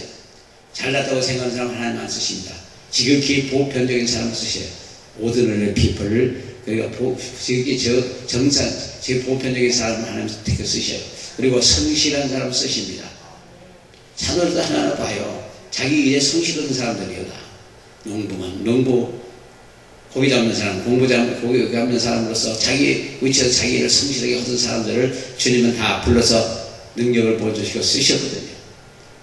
잘났다고 생각하는 사람 하나님 안 쓰십니다. 지극히 보편적인 사람을 쓰셔요. 오드널리 피플을 그러니까 지극히 정상 제 보편적인 사람을 하나님 택해 쓰셔요. 그리고 성실한 사람을 쓰십니다. 산으로도 하나하나 봐요. 자기 일에 성실한 사람들이요. 다 농부 고기 잡는 사람, 고기 잡는 사람으로서 자기 위치에서 자기 일을 성실하게 하던 사람들을 주님은 다 불러서 능력을 보여주시고 쓰셨거든요.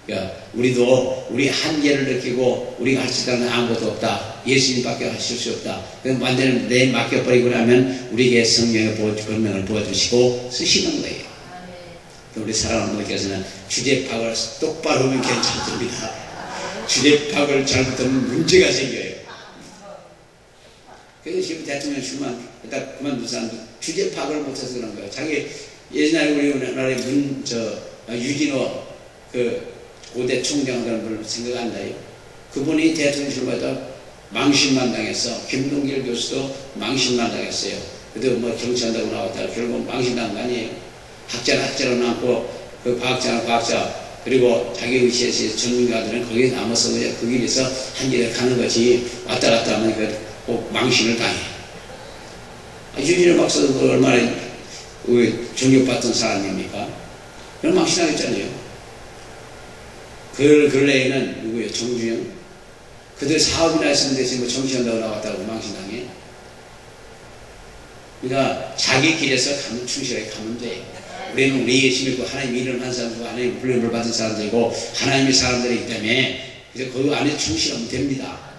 그러니까 우리도 우리 한계를 느끼고 우리가 할 수 있다는 아무것도 없다. 예수님밖에 하실 수 없다. 완전히 내 맡겨버리고 나면 우리에게 성령의 권능을 보여주시고 쓰시는 거예요. 우리 사랑하는 분께서는 주제파악을 똑바로 하면 괜찮습니다. 주제파악을 잘못하면 문제가 생겨요. 그래서 지금 대통령 출마 일단 그만둔 사람도 주제 파악을 못해서 그런 거예요. 자기 예전에 우리나라의 유진호 그 고대 총장 그런 분을 생각 안 나요. 그분이 대통령 출마하다 망신만 당했어. 김동길 교수도 망신만 당했어요. 그래도 뭐 정치한다고 나왔다 결국 망신당한 거 아니에요. 학자는 학자로 남고 그 과학자는 과학자 그리고 자기 의지에서 전문가들은 거기에 남아서 그냥 그 길에서 한 길에 가는 거지 왔다 갔다 하면 꼭 망신을 당해. 유진호 박사도 얼마나 존경받던 사람입니까? 그런 망신하겠잖아요. 그 근래에는 누구예요? 정주영? 그들 사업이나 했으면 뭐 정치한다고 나왔다고 망신당해. 그러니까 자기 길에서 가면 충실하게 가면 돼. 우리는 우리 예수 믿고 하나님 이름을 한 사람이고 하나님 불림을 받은 사람들이고 하나님의 사람들이기 때문에 그래서 그 안에 충실하면 됩니다.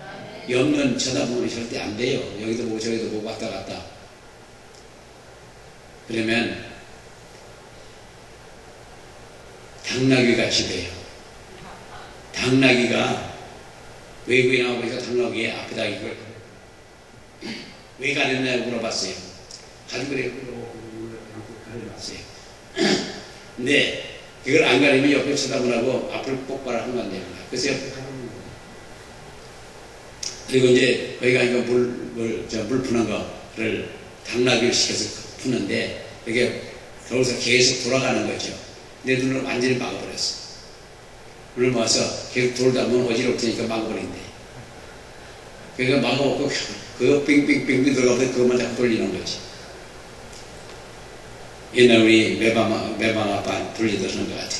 옆면 쳐다보면 절대 안 돼요. 여기도 보고 저기도 보고 왔다 갔다. 그러면 당나귀 같이 돼요. 당나귀가 외국에 나와보니까 당나귀의 앞에다 이걸 왜 가렸냐고 물어봤어요. 가지고 가려놨어요. 근데 이걸 안 가리면 옆에 쳐다보라고 앞을 똑바로 하는 건데요. 그래서 옆에 가는 거예요. 그리고 이제 거기가 이거 물 푸는 거를 당나귀를 시켜서 푸는데 이게 거기서 계속 돌아가는 거죠. 내 눈을 완전히 막아버렸어. 눈을 막아서 계속 돌다 보면 어지러울 테니까 막아버린대. 그러니까 막아먹고 그거 빙빙빙빙 들어가면 그것만 자꾸 돌리는 거지. 옛날 우리 매방 아빠 돌리던 것 같아.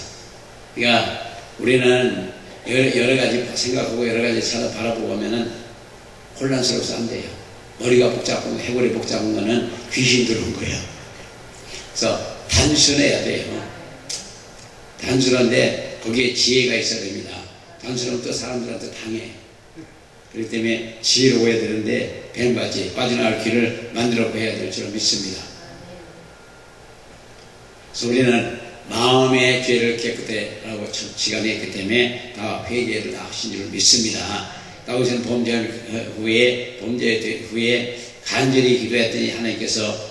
그러니까 우리는 여러 가지 생각하고 여러 가지 찾아 바라보고 하면은 혼란스러워서 안 돼요. 머리가 복잡하고 해골이 복잡한 거는 귀신 들어온 거예요. 그래서 단순해야 돼요. 단순한데 거기에 지혜가 있어야 됩니다. 단순하면 또 사람들한테 당해. 그렇기 때문에 지혜로워야 되는데 뱀같이 빠져나갈 길을 만들어 해야 될 줄 믿습니다. 그래서 우리는 마음의 죄를 깨끗해 라고 시간에 했기 때문에 다 회개를 다 하신 줄 믿습니다. 다윗은 범죄 후에 간절히 기도했더니 하나님께서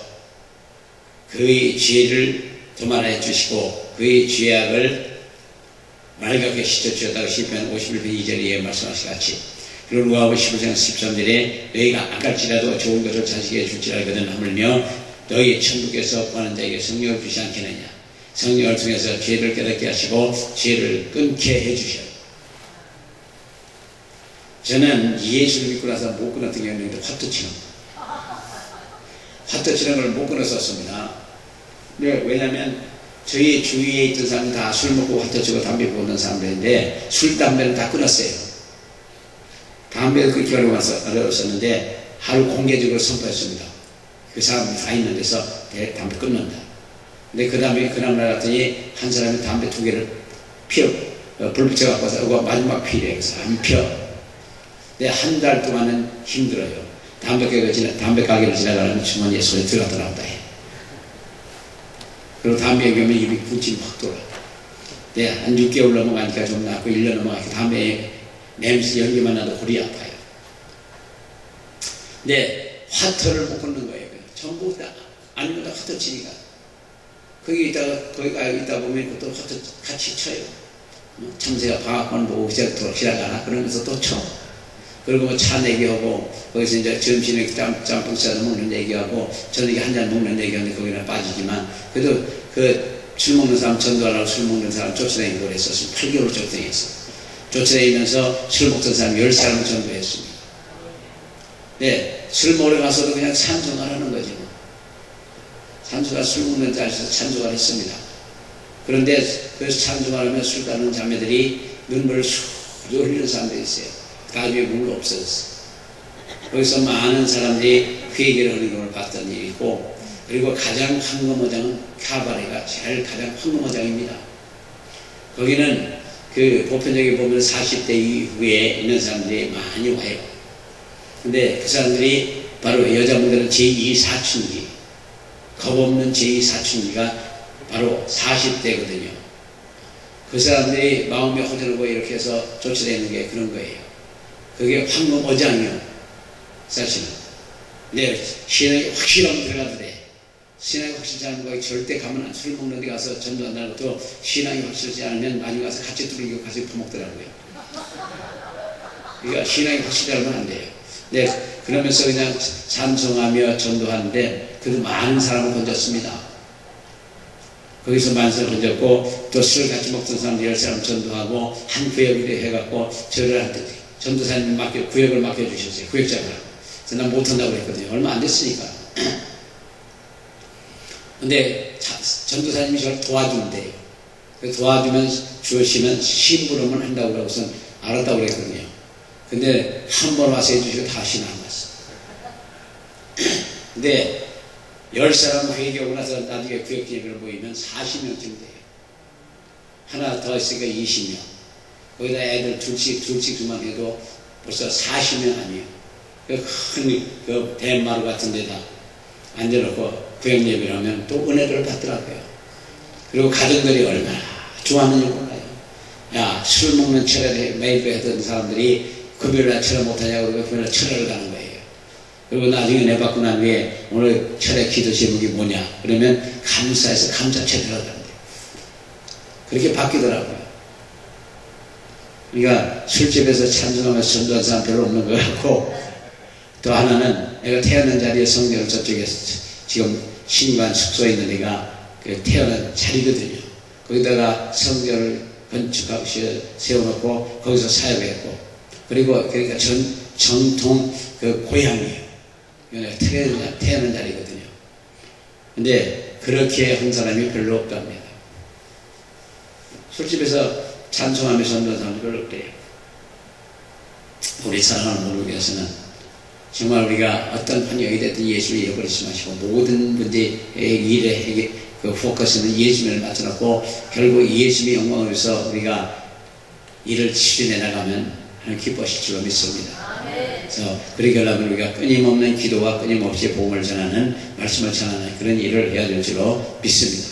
그의 죄를 도말해 주시고 그의 죄악을 맑게 씻어주셨다고 시편 51편 2절에 말씀하신 같이. 그리고 누가복음 15장 13절에 너희가 악할지라도 좋은 것을 자식에게 줄줄 알거든 하물며 너희 천국에서 구하는 자에게 성령을 주지 않겠느냐. 성령을 통해서 죄를 깨닫게 하시고 죄를 끊게 해주셔요. 저는 예수를 믿고 나서 못 끊었던 게 있는데 화투 치는 거. 화투 치는 걸 못 끊었었습니다. 왜냐하면 저희 주위에 있던 사람은 다 술 먹고 화투 치고 담배 피우는 사람들인데 술, 담배는 다 끊었어요. 담배를 끊기 어려웠었는데 하루 공개적으로 선포했습니다. 그 사람이 다 있는 데서 담배 끊는다. 근데 그 다음에 그날날 갔더니 한 사람이 담배 2개를 불 붙여갖고 와서 마지막 피래. 그래서 안 펴. 근데 한 달 동안은 힘들어요. 담배 가게를 지나가면 주머니에 손에 들어가더라고요. 그리고 담배 얘기하면 입이 군침이 확 돌아. 네, 한 6개월 넘어가니까 좀 낫고 1년 넘어가니까 담배 냄새 연기만 나도 골이 아파요. 근데 화투를 못 끊는 거예요. 전부 다 아니면 다 화투 치니까 거기 있다 보면 또 화투 같이 쳐요. 참새가 방학관 보고 시작토록 지나가나 그러면서 또 쳐. 그리고 뭐 차 내기하고 거기서 이제 점심에 짬뽕 싸서 먹는 얘기하고 저녁에 한 잔 먹는 얘기하는데 거기는 빠지지만 그래도 그 술 먹는 사람 전도하려고 술 먹는 사람 쫓아다니고 그랬었어요. 8개월 쫓아다녔어. 쫓아다니면서 술 먹던 사람 10사람을 전도했습니다. 네, 술 먹으러 가서도 그냥 찬송을 하는 거죠. 찬송가 술 먹는 자리에서 찬송을 했습니다. 그런데 그래서 찬송을 하면 술 가는 자매들이 눈물을 쑥 흘리는 사람들이 있어요. 가족의 물로 없어졌어. 거기서 많은 사람들이 그 얘기를 하는 걸 봤던 일이 있고, 그리고 가장 황금어장은 카바레가 제일 가장 황금어장입니다. 거기는 그 보편적인 보면 40대 이후에 있는 사람들이 많이 와요. 근데 그 사람들이 바로 여자분들은 제2 사춘기, 겁없는 제2 사춘기가 바로 40대거든요. 그 사람들이 마음이 허전하고 이렇게 해서 쫓아내는 게 그런 거예요. 그게 황금어장이요, 사실은. 근데 신앙이 확실하면 들어가도 돼. 신앙이 확실치 않은 거에 절대 가면 술 먹는 데 가서 전도한다는 것도 신앙이 확실치 않으면 나중에 가서 같이 뚫리고 같이 퍼먹더라고요. 그러니까 신앙이 확실치 않으면 안 돼요. 네, 그러면서 그냥 찬송하며 전도하는데 그래도 많은 사람을 건졌습니다. 거기서 많은 사람을 건졌고 또 술 같이 먹던 사람들 10사람 전도하고 한 구역으로 해갖고 저를 할 때 전도사님 구역을 맡겨주셨어요. 구역장을. 그래서 난 못한다고 그랬거든요. 얼마 안 됐으니까. 근데 전도사님이 저를 도와준대요. 도와주면 주시면 심부름을 한다고 그러고서 알았다고 그랬거든요. 근데 한 번 와서 해주시고 다시는 안 왔어. 근데 10사람 회개하고 나서 나중에 구역기획을 모이면 40명쯤 돼요. 하나 더 있으니까 20명. 거기다 애들 둘씩만 해도 벌써 40명 아니에요. 그 대마루 같은 데다 앉아놓고 구역 예배를 하면 또 은혜를 받더라고요. 그리고 가정들이 얼마나 좋아하는지 몰라요. 야, 술 먹는 철회를 매일 하던 사람들이 금요일날 철회 못하냐고 그러고 금요일날 철회를 가는 거예요. 그리고 나중에 내 받고 난 후에 오늘 철회 기도 제목이 뭐냐 그러면 감사해서 감사 철회를 하던데 그렇게 바뀌더라고요. 그러니까 술집에서 찬송하면서 전도한 사람 별로 없는 것 같고, 또 하나는 내가 태어난 자리에 성경을 저쪽에 지금 신관 숙소에 있는 데가 그 태어난 자리거든요. 거기다가 성경을 건축하고 세워놓고 거기서 사역했고, 그리고 그러니까 정통 그 고향이에요. 태어난 자리거든요. 근데 그렇게 한 사람이 별로 없답니다. 술집에서 찬송하면서 전도한 사람이 별로 없대요. 우리 사랑하는 모르겠으나 정말 우리가 어떤 환경이 됐든 예수를 잃어버리지 마시고 모든 문제의 일에 그 포커스는 예수님을 맞춰놓고 결국 예수님의 영광을 위해서 우리가 일을 치료해 나가면 하나님 기뻐하실 줄로 믿습니다. 그래서 그렇게 하려면 우리가 끊임없는 기도와 끊임없이 복음을 전하는 말씀을 전하는 그런 일을 해야 될 줄로 믿습니다.